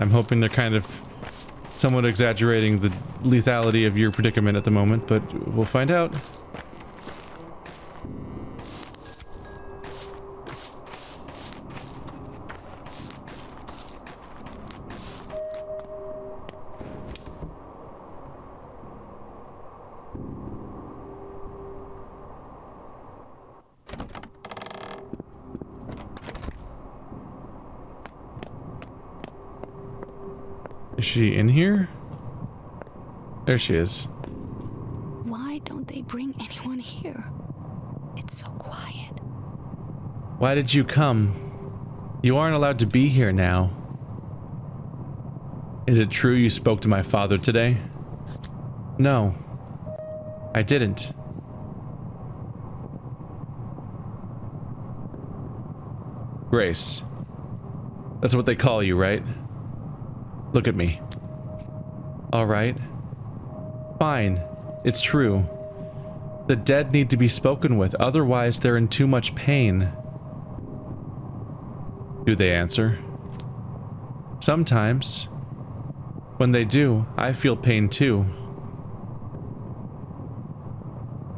I'm hoping they're kind of somewhat exaggerating the lethality of your predicament at the moment, but we'll find out. Is she in here? There she is. Why don't they bring anyone here? It's so quiet. Why did you come? You aren't allowed to be here now. Is it true you spoke to my father today? No, I didn't. Grace. That's what they call you, right? Look at me. All right. Fine. It's true. The dead need to be spoken with, otherwise they're in too much pain. Do they answer? Sometimes. When they do, I feel pain too.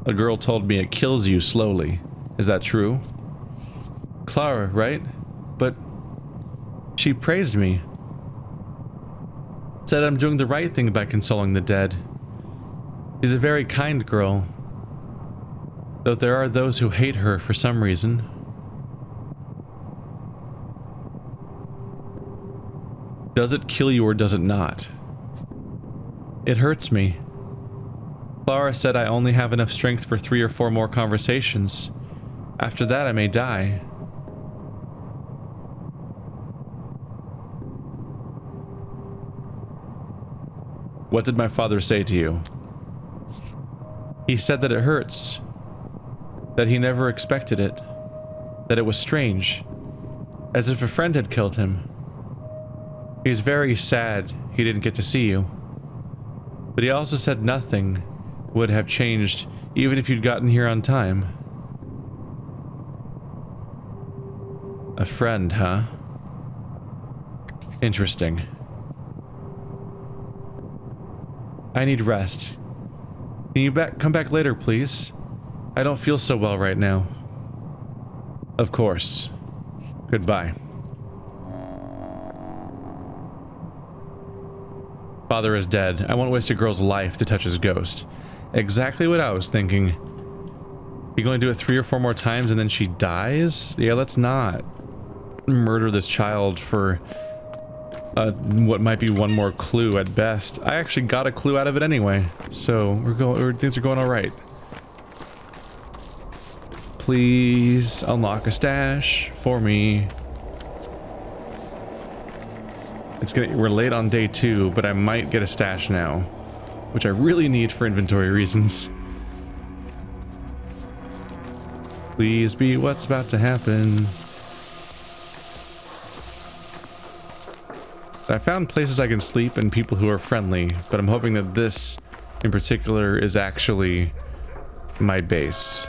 A girl told me it kills you slowly. Is that true? Clara, right? But she praised me. Said I'm doing the right thing by consoling the dead. She's a very kind girl. Though there are those who hate her for some reason. Does it kill you or does it not? It hurts me. Clara said I only have enough strength for 3 or 4 more conversations. After that I may die. What did my father say to you? He said that it hurts. That he never expected it. That it was strange. As if a friend had killed him. He's very sad he didn't get to see you. But he also said nothing would have changed even if you'd gotten here on time. A friend, huh? Interesting. I need rest. Can you come back later, please? I don't feel so well right now. Of course. Goodbye. Father is dead. I won't waste a girl's life to touch his ghost. Exactly what I was thinking. You going to do it 3 or 4 more times and then she dies? Yeah, let's not murder this child for what might be 1 more clue at best. I actually got a clue out of it anyway, so things are going all right. Please unlock a stash for me. We're late on day 2, but I might get a stash now, which I really need for inventory reasons. Please be what's about to happen. I found places I can sleep and people who are friendly, but I'm hoping that this in particular is actually my base.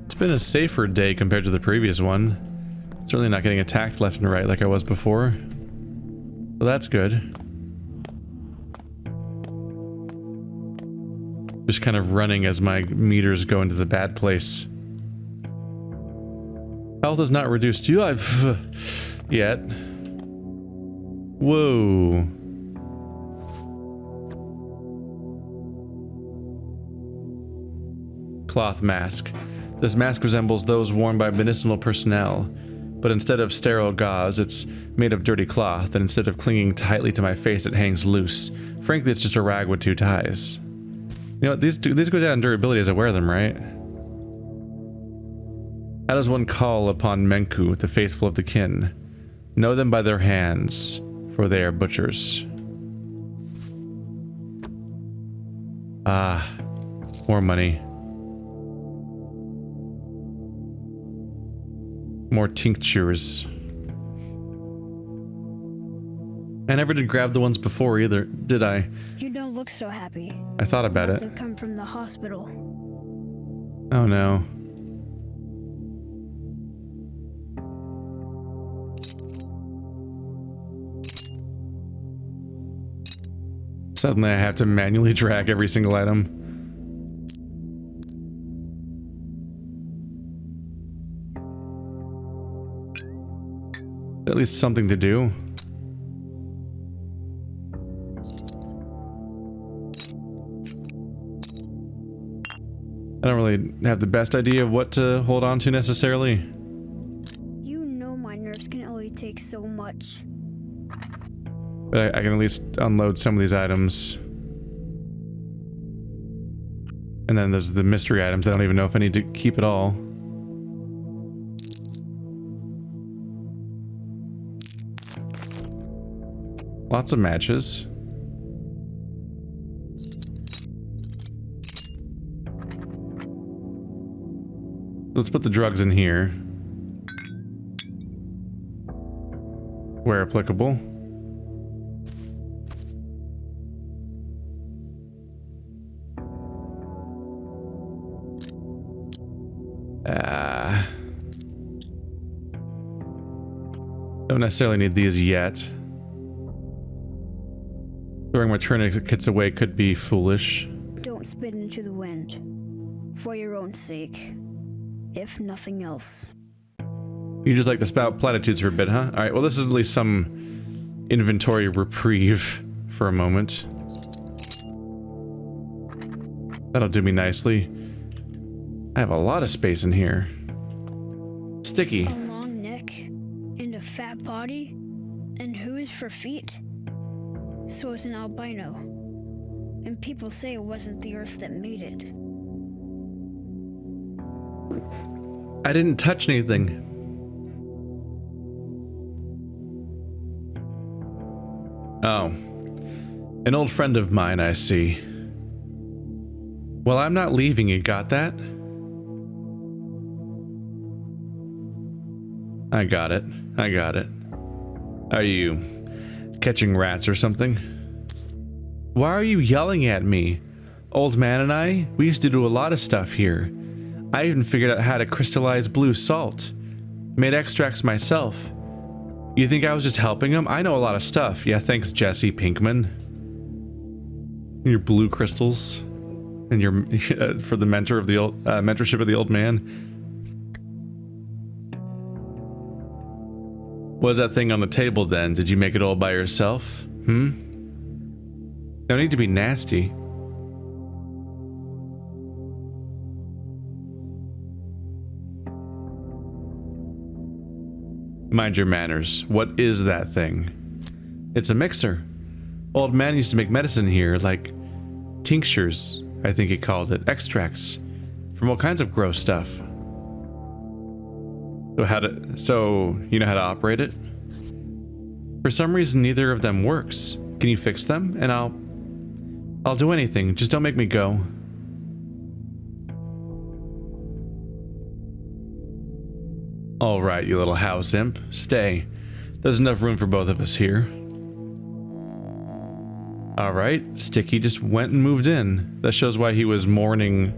It's been a safer day compared to the previous one. Certainly not getting attacked left and right like I was before. Well, that's good. Just kind of running as my meters go into the bad place. Health is not reduced yet. Whoa. Cloth mask. This mask resembles those worn by medicinal personnel, but instead of sterile gauze, it's made of dirty cloth, and instead of clinging tightly to my face, it hangs loose. Frankly, it's just a rag with 2 ties. You know what, these go down in durability as I wear them, right? How does one call upon Menku, the faithful of the kin? Know them by their hands, for they are butchers. Ah, more money. More tinctures. I never did grab the ones before either, did I? You don't look so happy. I thought about Must it. have come from the hospital. Oh no. Suddenly I have to manually drag every single item. At least something to do. I don't really have the best idea of what to hold on to necessarily. You know my nerves can only take so much. But I can at least unload some of these items. And then there's the mystery items. I don't even know if I need to keep it all. Lots of matches. Let's put the drugs in here. Where applicable. Don't necessarily need these yet. Throwing my tourniquets away could be foolish. Don't spit into the wind. For your own sake. If nothing else. You just like to spout platitudes for a bit, huh? Alright, well this is at least some inventory reprieve for a moment. That'll do me nicely. I have a lot of space in here. Sticky. A long neck and a fat body and hooves for feet. So it's an albino. And people say it wasn't the Earth that made it. I didn't touch anything. Oh. An old friend of mine, I see. Well, I'm not leaving, you got that? I got it. I got it. Are you catching rats or something? Why are you yelling at me? Old man and I, we used to do a lot of stuff here. I even figured out how to crystallize blue salt. Made extracts myself. You think I was just helping him? I know a lot of stuff. Yeah, thanks, Jesse Pinkman. Your blue crystals. And your for the mentor of the old mentorship of the old man. What was that thing on the table then? Did you make it all by yourself? No need to be nasty. Mind your manners. What is that thing? It's a mixer. Old man used to make medicine here, like tinctures, I think he called it, extracts, from all kinds of gross stuff. So you know how to operate it? For some reason, neither of them works. Can you fix them? And I'll do anything. Just don't make me go. All right, you little house imp. Stay. There's enough room for both of us here. All right, Sticky just went and moved in. That shows why he was mourning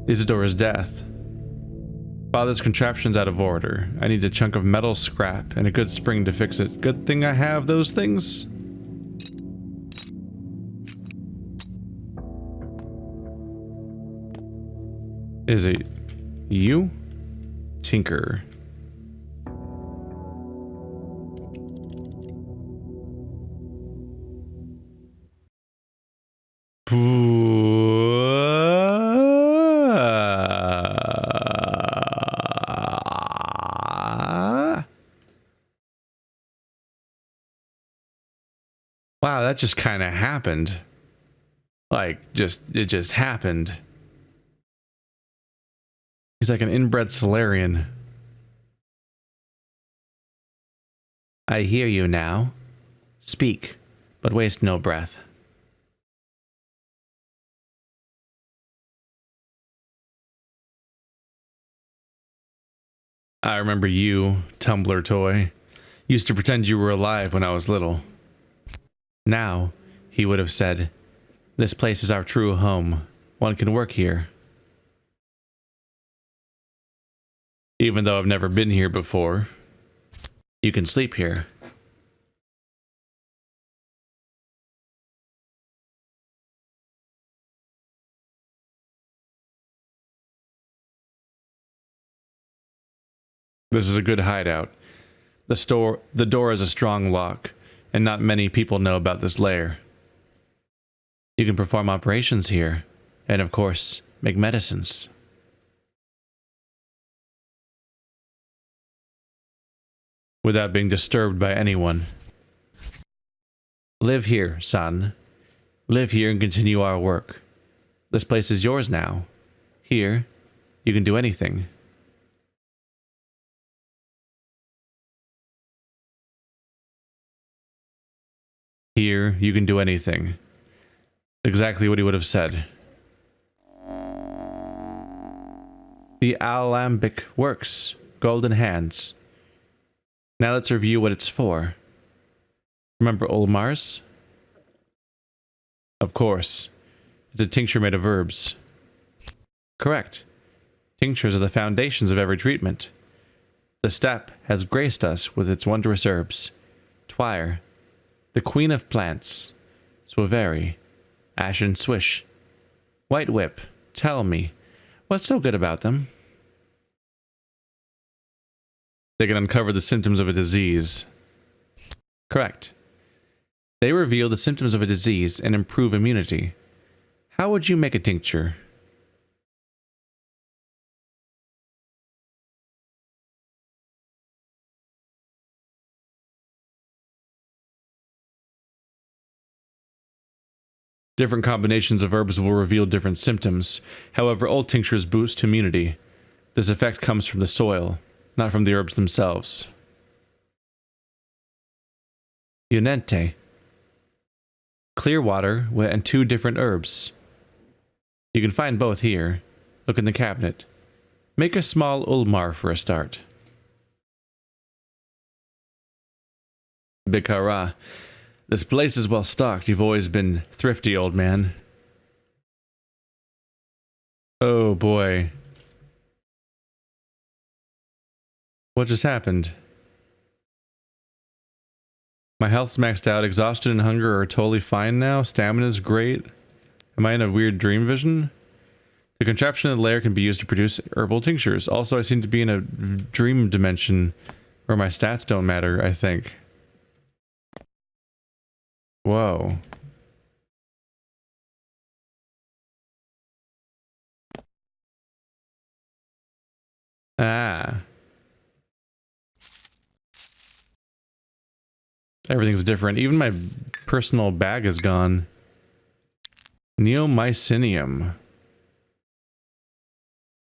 Isidora's death. Father's contraption's out of order. I need a chunk of metal scrap and a good spring to fix it. Good thing I have those things. Is it you? Tinker. Wow, that just kind of happened. Like, it just happened. He's like an inbred Solarian. I hear you now. Speak, but waste no breath. I remember you, Tumbler toy, used to pretend you were alive when I was little. Now, he would have said, this place is our true home. One can work here. Even though I've never been here before, you can sleep here. This is a good hideout. The door has a strong lock, and not many people know about this lair. You can perform operations here, and of course, make medicines. Without being disturbed by anyone. Live here, son. Live here and continue our work. This place is yours now. Here, you can do anything. Here, you can do anything. Exactly what he would have said. The alembic works. Golden hands. Now let's review what it's for. Remember Olmar's? Of course. It's a tincture made of herbs. Correct. Tinctures are the foundations of every treatment. The steppe has graced us with its wondrous herbs. Twire, the queen of plants. Swaveri, ashen swish. White whip, tell me, what's so good about them? They can uncover the symptoms of a disease. Correct. They reveal the symptoms of a disease and improve immunity. How would you make a tincture? Different combinations of herbs will reveal different symptoms. However, all tinctures boost immunity. This effect comes from the soil, not from the herbs themselves. Unente. Clear water and 2 different herbs. You can find both here. Look in the cabinet. Make a small ulmar for a start. Bikara. This place is well stocked. You've always been thrifty, old man. Oh boy. What just happened? My health's maxed out. Exhaustion and hunger are totally fine now. Stamina's great. Am I in a weird dream vision? The contraption in the lair can be used to produce herbal tinctures. Also, I seem to be in a dream dimension where my stats don't matter, I think. Whoa. Ah. Everything's different. Even my personal bag is gone. Neomycinium.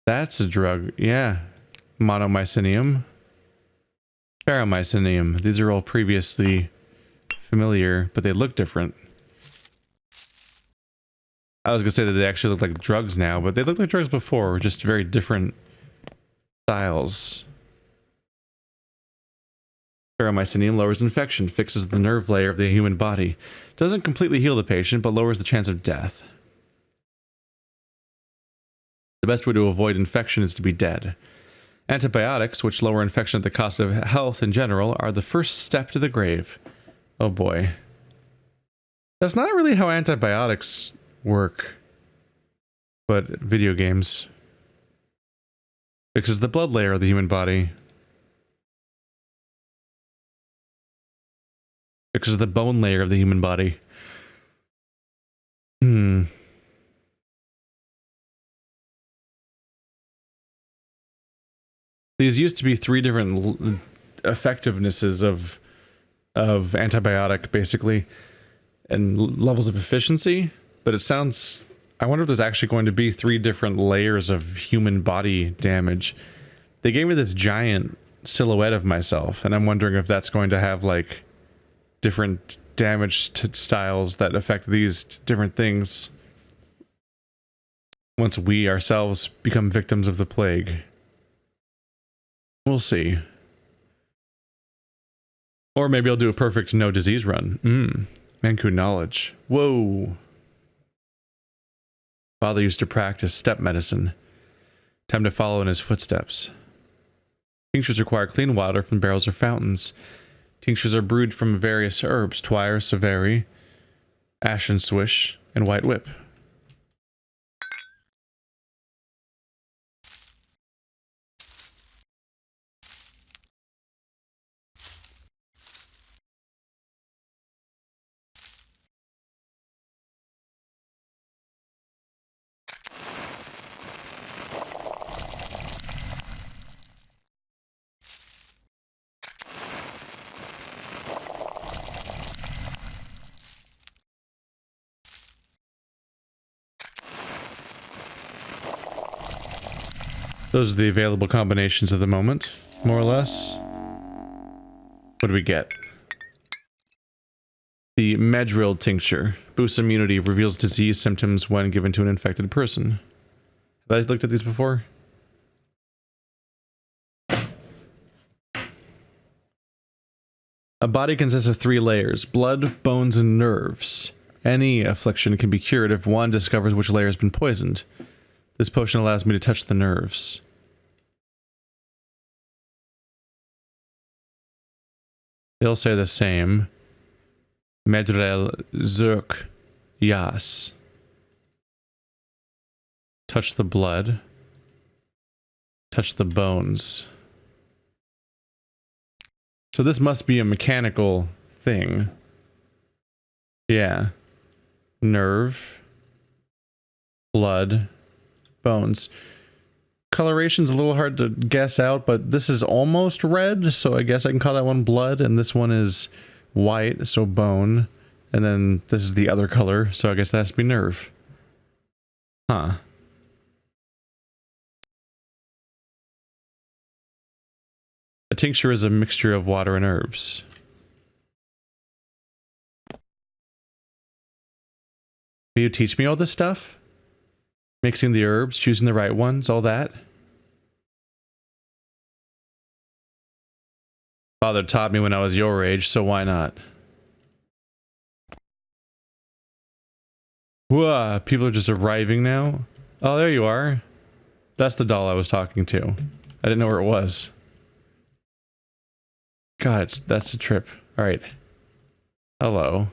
That's a drug. Yeah. Monomycinium. Paramycinium. These are all previously familiar, but they look different. I was gonna say that they actually look like drugs now, but they look like drugs before, just very different styles. Paramycinium lowers infection, fixes the nerve layer of the human body. Doesn't completely heal the patient, but lowers the chance of death. The best way to avoid infection is to be dead. Antibiotics, which lower infection at the cost of health in general, are the first step to the grave. Oh boy. That's not really how antibiotics work, but video games. Fixes the blood layer of the human body. Fixes the bone layer of the human body. These used to be 3 different effectivenesses of antibiotic, basically, and levels of efficiency, but it sounds... I wonder if there's actually going to be 3 different layers of human body damage. They gave me this giant silhouette of myself, and I'm wondering if that's going to have, like, different damage styles that affect these different things once we ourselves become victims of the plague. We'll see. Or maybe I'll do a perfect no disease run. Manku knowledge. Whoa. Father used to practice step medicine. Time to follow in his footsteps. Tinctures require clean water from barrels or fountains. Tinctures are brewed from various herbs: twire, savary, ashen swish, and white whip. Those are the available combinations at the moment, more or less. What do we get? The Medril tincture. Boosts immunity, reveals disease symptoms when given to an infected person. Have I looked at these before? A body consists of 3 layers: blood, bones, and nerves. Any affliction can be cured if one discovers which layer has been poisoned. This potion allows me to touch the nerves. They'll say the same. Medrel Zurk Yas. Touch the blood. Touch the bones. So this must be a mechanical thing. Yeah. Nerve. Blood. Bones. Coloration's a little hard to guess out, but this is almost red, so I guess I can call that one blood, and this one is white, so bone, and then this is the other color, so I guess that has to be nerve. Huh. A tincture is a mixture of water and herbs. Will you teach me all this stuff? Mixing the herbs, choosing the right ones, all that? Father taught me when I was your age, so why not? Whoa, people are just arriving now? Oh, there you are. That's the doll I was talking to. I didn't know where it was. God, that's a trip. Alright. Hello.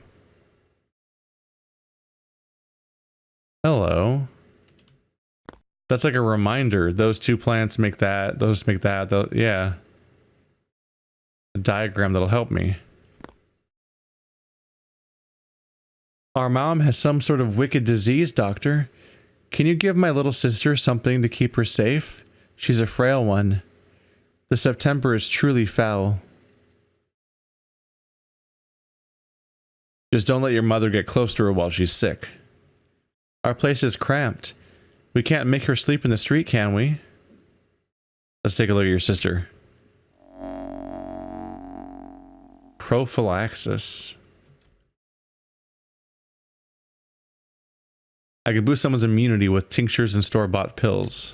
Hello. That's like a reminder. Those 2 plants make that, those make that, yeah. A diagram that'll help me. Our mom has some sort of wicked disease, doctor. Can you give my little sister something to keep her safe? She's a frail one. The September is truly foul. Just don't let your mother get close to her while she's sick. Our place is cramped. We can't make her sleep in the street, can we? Let's take a look at your sister. Prophylaxis. I can boost someone's immunity with tinctures and store-bought pills.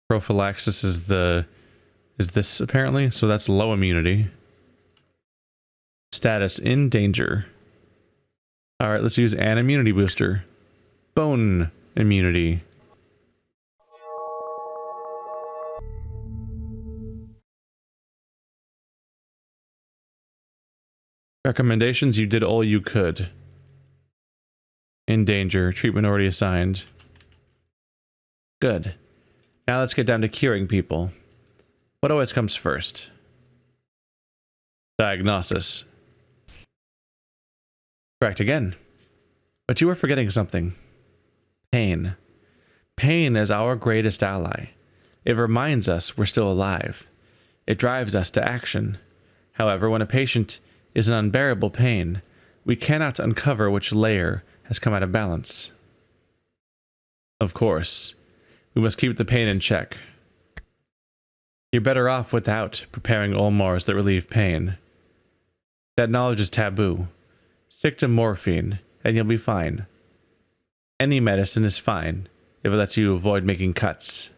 Prophylaxis is this apparently, so that's low immunity. Status in danger. Alright, let's use an immunity booster. Bone immunity. Recommendations: you did all you could. In danger. Treatment already assigned. Good. Now let's get down to curing people. What always comes first? Diagnosis. Correct again. But you were forgetting something. Pain. Pain is our greatest ally. It reminds us we're still alive. It drives us to action. However, when a patient is in unbearable pain, we cannot uncover which layer has come out of balance. Of course, we must keep the pain in check. You're better off without preparing Olmars that relieve pain. That knowledge is taboo. Stick to morphine, and you'll be fine. Any medicine is fine if it lets you avoid making cuts.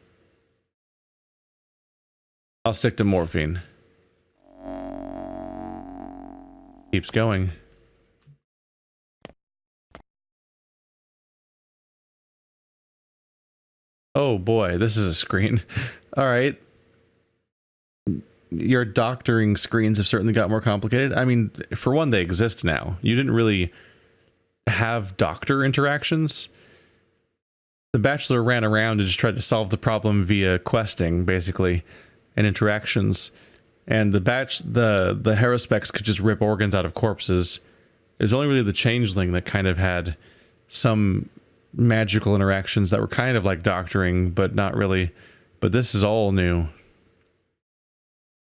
I'll stick to morphine. Keeps going. Oh boy, this is a screen. All right. Your doctoring screens have certainly got more complicated. I mean, for one, they exist now. You didn't really have doctor interactions. The Bachelor ran around and just tried to solve the problem via questing, basically, and interactions. And the Haruspex could just rip organs out of corpses. It was only really the Changeling that kind of had some magical interactions that were kind of like doctoring, but not really. But this is all new.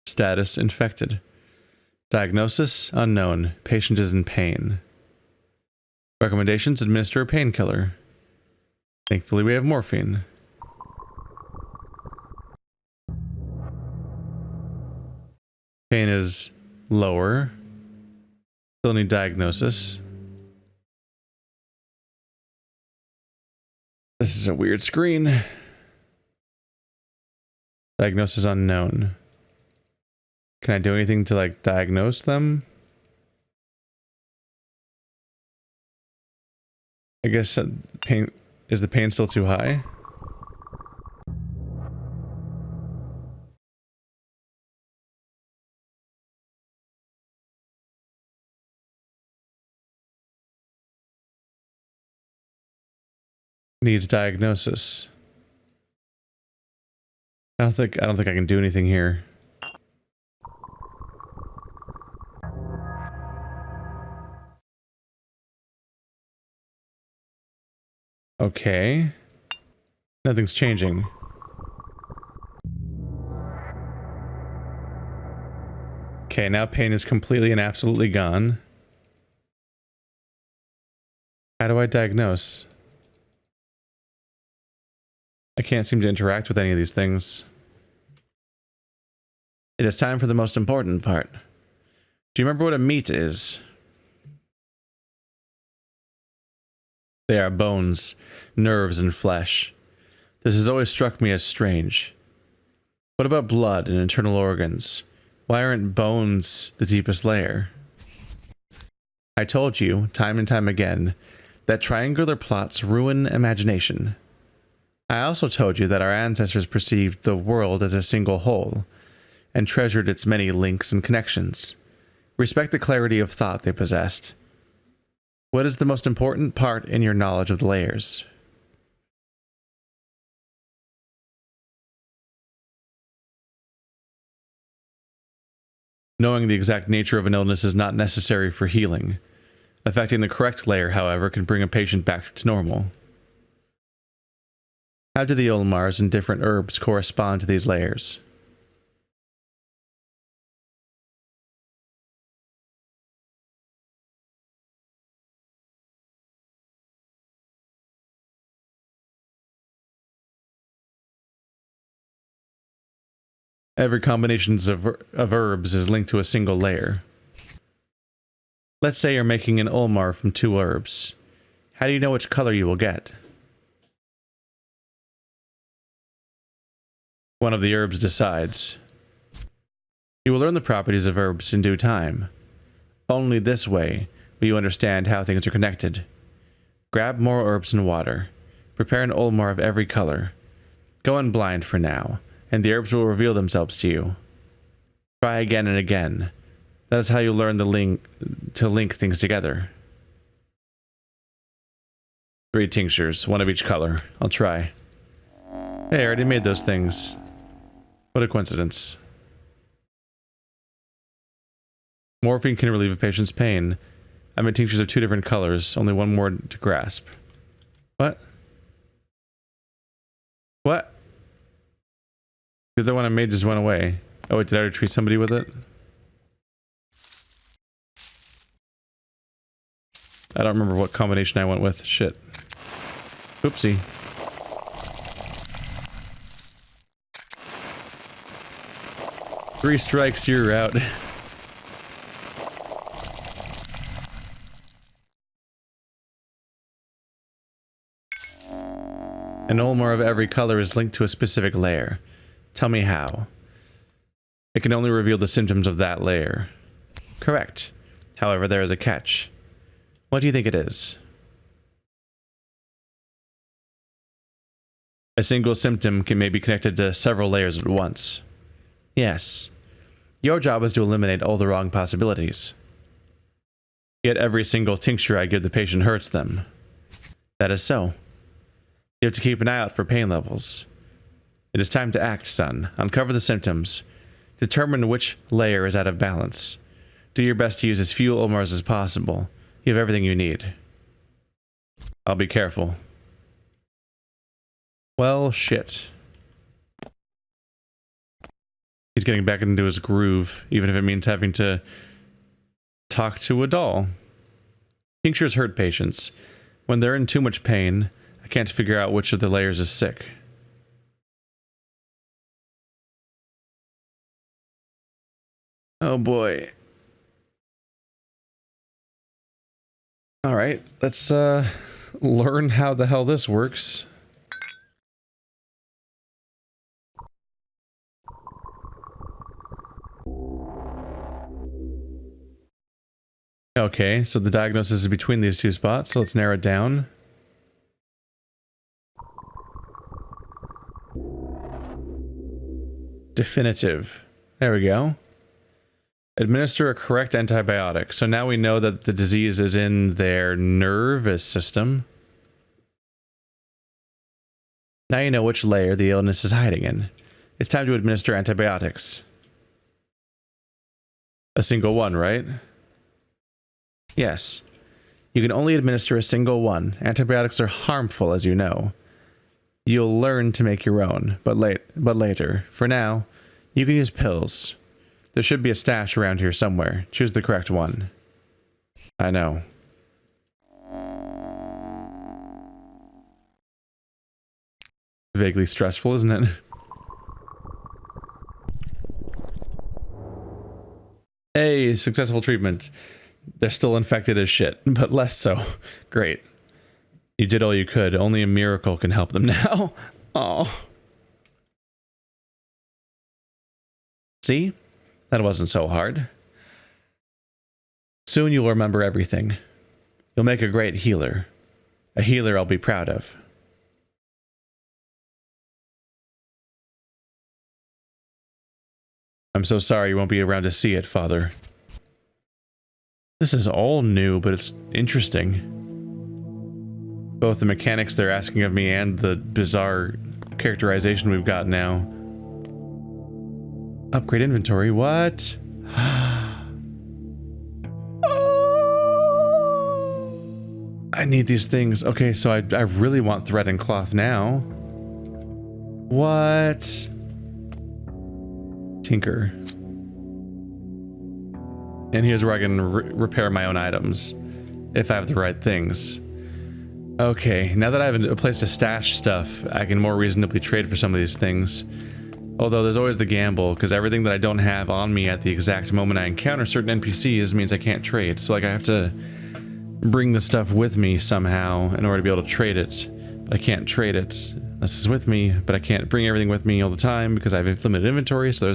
Status: infected. Diagnosis: unknown. Patient is in pain. Recommendations: administer a painkiller. Thankfully we have morphine. Pain is lower. Still need diagnosis. This is a weird screen. Diagnosis unknown. Can I do anything to, like, diagnose them? I guess pain... Is the pain still too high? Needs diagnosis. I don't think I can do anything here. Okay. Nothing's changing. Okay, now pain is completely and absolutely gone. How do I diagnose? I can't seem to interact with any of these things. It is time for the most important part. Do you remember what a meat is? They are bones, nerves, and flesh. This has always struck me as strange. What about blood and internal organs? Why aren't bones the deepest layer? I told you, time and time again, that triangular plots ruin imagination. I also told you that our ancestors perceived the world as a single whole, and treasured its many links and connections. Respect the clarity of thought they possessed. What is the most important part in your knowledge of the layers? Knowing the exact nature of an illness is not necessary for healing. Affecting the correct layer, however, can bring a patient back to normal. How do the Ulmars and different herbs correspond to these layers? Every combination of herbs is linked to a single layer. Let's say you're making an Ulmar from 2 herbs. How do you know which color you will get? One of the herbs decides. You will learn the properties of herbs in due time. Only this way will you understand how things are connected. Grab more herbs and water. Prepare an Ulmar of every color. Go in blind for now, and the herbs will reveal themselves to you. Try again and again. That is how you learn to link things together. 3 tinctures, 1 of each color. I'll try. Hey, I already made those things. What a coincidence. Morphine can relieve a patient's pain. I made tinctures of 2 different colors, only 1 more to grasp. What? What? The other one I made just went away. Oh wait, did I already treat somebody with it? I don't remember what combination I went with. Shit. Oopsie. Three strikes, you're out. An Ulmar of every color is linked to a specific layer. Tell me how. It can only reveal the symptoms of that layer. Correct. However, there is a catch. What do you think it is? A single symptom may be connected to several layers at once. Yes. Your job is to eliminate all the wrong possibilities. Yet every single tincture I give the patient hurts them. That is so. You have to keep an eye out for pain levels. It is time to act, son. Uncover the symptoms. Determine which layer is out of balance. Do your best to use as few Omars as possible. You have everything you need. I'll be careful. Well, shit. He's getting back into his groove, even if it means having to talk to a doll. Tinctures hurt patients. When they're in too much pain, I can't figure out which of the layers is sick. Oh boy. Alright, let's learn how the hell this works. Okay, so the diagnosis is between these two spots, so let's narrow it down. Definitive. There we go. Administer a correct antibiotic. So now we know that the disease is in their nervous system. Now you know which layer the illness is hiding in. It's time to administer antibiotics. A single one, right? Yes. You can only administer a single one. Antibiotics are harmful, as you know. You'll learn to make your own, but later. For now, you can use pills. There should be a stash around here somewhere. Choose the correct one. I know. Vaguely stressful, isn't it? Hey, successful treatment. They're still infected as shit, but less so. Great. You did all you could. Only a miracle can help them now. Oh. See? That wasn't so hard. Soon you'll remember everything. You'll make a great healer. A healer I'll be proud of. I'm so sorry you won't be around to see it, Father. This is all new, but it's interesting. Both the mechanics they're asking of me and the bizarre characterization we've got now. Upgrade inventory, what? I need these things. Okay, so I really want thread and cloth now. What? Tinker. And here's where I can repair my own items, if I have the right things. Okay, now that I have a place to stash stuff, I can more reasonably trade for some of these things. Although there's always the gamble, because everything that I don't have on me at the exact moment I encounter certain NPCs means I can't trade. So like I have to bring the stuff with me somehow in order to be able to trade it. But I can't trade it. This is with me, but I can't bring everything with me all the time because I have limited inventory, so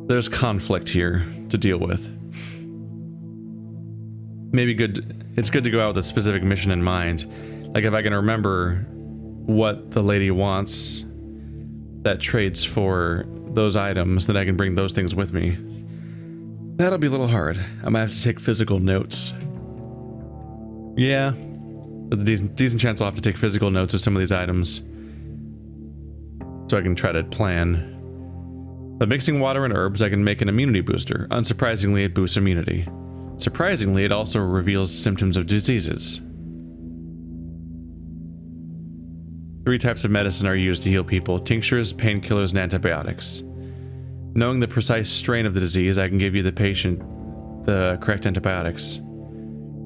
there's conflict here to deal with. Maybe it's good to go out with a specific mission in mind. Like if I can remember what the lady wants that trades for those items, then I can bring those things with me. That'll be a little hard. I might have to take physical notes. Yeah, there's a decent chance I'll have to take physical notes of some of these items so I can try to plan. But mixing water and herbs, I can make an immunity booster. Unsurprisingly, it boosts immunity. Surprisingly, it also reveals symptoms of diseases. 3 types of medicine are used to heal people: tinctures, painkillers, and antibiotics. Knowing the precise strain of the disease, I can give you the patient the correct antibiotics.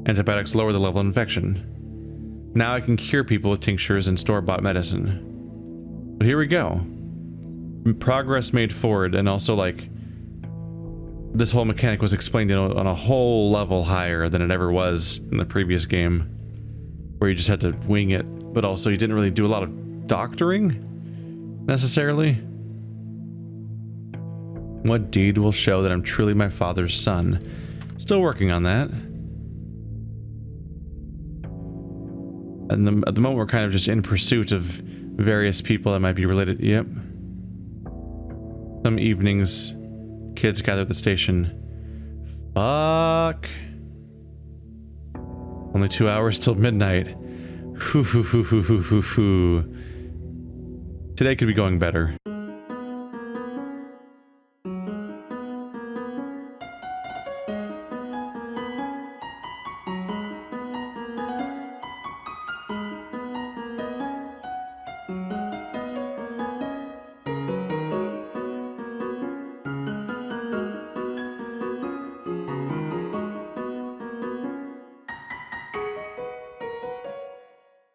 Antibiotics lower the level of infection. Now I can cure people with tinctures and store-bought medicine. But here we go. Progress made forward, and also like this whole mechanic was explained on a whole level higher than it ever was in the previous game, where you just had to wing it, but also you didn't really do a lot of doctoring necessarily. What deed will show that I'm truly my father's son? Still working on that. And at the moment, we're kind of just in pursuit of various people that might be related. Yep. Some evenings, kids gather at the station. Fuck. Only 2 hours till midnight. Today could be going better.